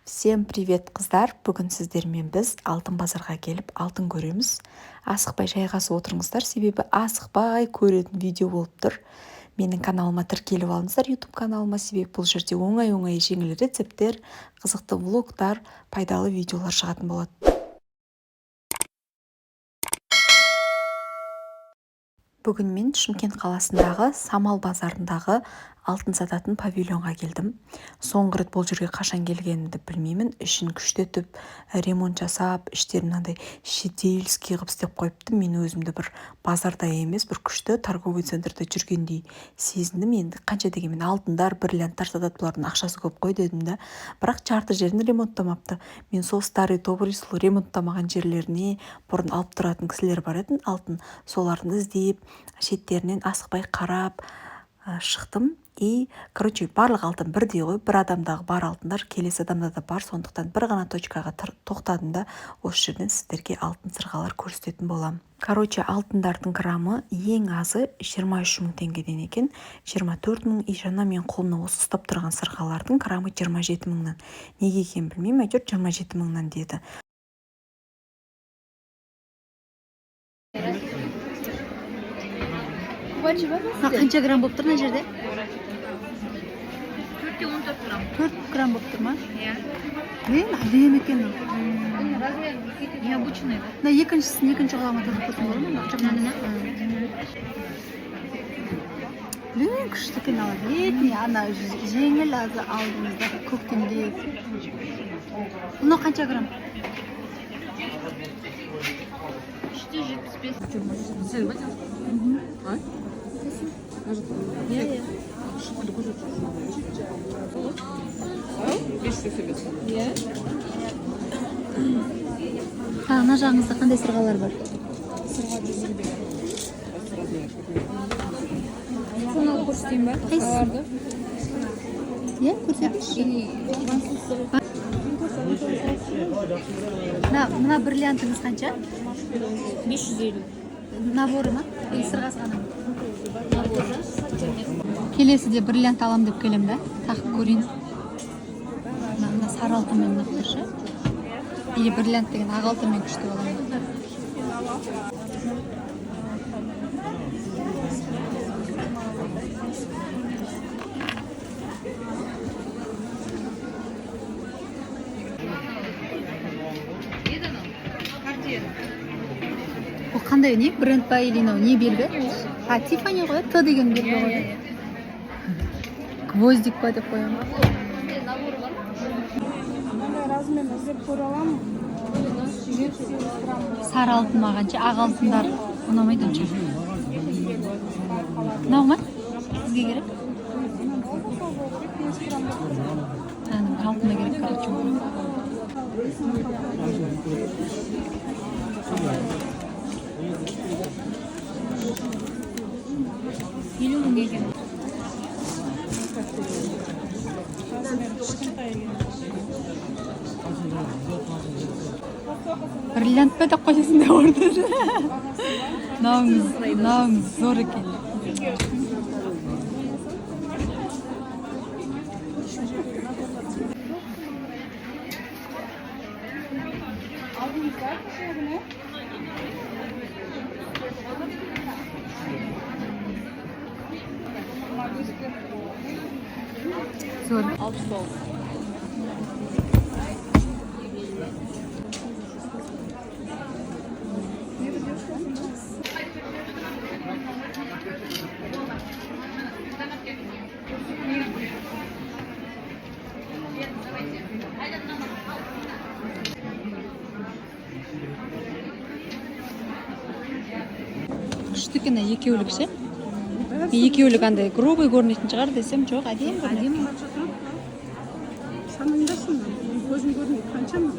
Всем привет, қыздар! Бүгін сіздермен біз алтын базарға келіп, алтын көреміз. Асықпай жайғасып отырыңыздар, себебі асықпай көретін видео болып тұр. Менің каналыма тіркеліп алыңыздар, YouTube каналыма, себебі бұл жерде оңай жеңіл рецепттер, қызықты влогтар, пайдалы видеолар шығатын болады. Бүгін мен Шымкент қаласындағы Самал базарындағы алтын сататын павильонға келдім. Соңғы рет бұл жерге қашан келгенімді білмеймін. Ішін күштетіп, ремонт жасап, іштерін мынандай шетелский қылып істеп қойыпты. Мен өзімді бір базарда емес, бір күшті торговый центрде жүргендей сезіндім. Енді қанша дегенмен алтындар, бриллианттар сатады, бұлардың ақшасы көп қой дедім да. Бірақ жарты жерін ремонттамапты. Мен сол старый добрый сол ремонттамаған жерлеріне бұрын алып тұратын кісілер бар еді, алтын. Соларын іздеп, шеттерінен асықпай қарап шықтым. Барлық алтын бірдей ғой, бір адамдағы бар алтындар келесі адамда да бар, сондықтан бір ғана точкаға тоқтадым да осы жерден сіздерге алтын сырғалар көрсететін боламын. Алтындардың граммы ең азы 23 мың теңгеден екен, 24 мың, жаңа мен қолымда осы ұстап тұрған сырғалардың граммы 27 мыңнан. Неге екенін білмеймін, әйтеуір 27 мыңнан деді. Қанша грамм болып тұр мына жерде? 4-14 грамм. 4 грамм болып тұр ма? Иә. Әдемі екен. Размер необычный. Екінші ғаламы тұрып көрсін болады ма? Күшті екен алады. Ана жеңіл азы алдыңызда көктемде. Бұны қанша грамм? 475. Ана жағыңызда қандай сырғалар бар? Соны алып көрсетейін ба? Сырғаларды? Иә, көрсетіңізші. Мына бриллиантыңыз қанша? 550. Наборы ма? Сырғасы ғана ма? Келесіде бриллиант алам деп келем да, тақып көрейін. Мына сары алтынмен нақтыршы. Или бриллиант деген ақ алтынмен күшті аламын. Бұл қандай не? Бренд па или не белгі? Тиффани ғой, Т деген белгі ғой. Гвоздик па деп қоямын. Размер іздеп көре аламын. Сары алтын мағанша, ақ алтындар ұнамайды онша. Мынау ма? Сізге керек? Алтына керек, короче. Елу мың екен. Бриллиант па деп қойсасын да орды. Мынауыңыз зор екен. Zor. Күшті екен, екеулік ше? Екеулік андай грубый көрінетін шығар десем, жоқ, әдемі. Саныңдасың, көзің көрмейді, қанша ма?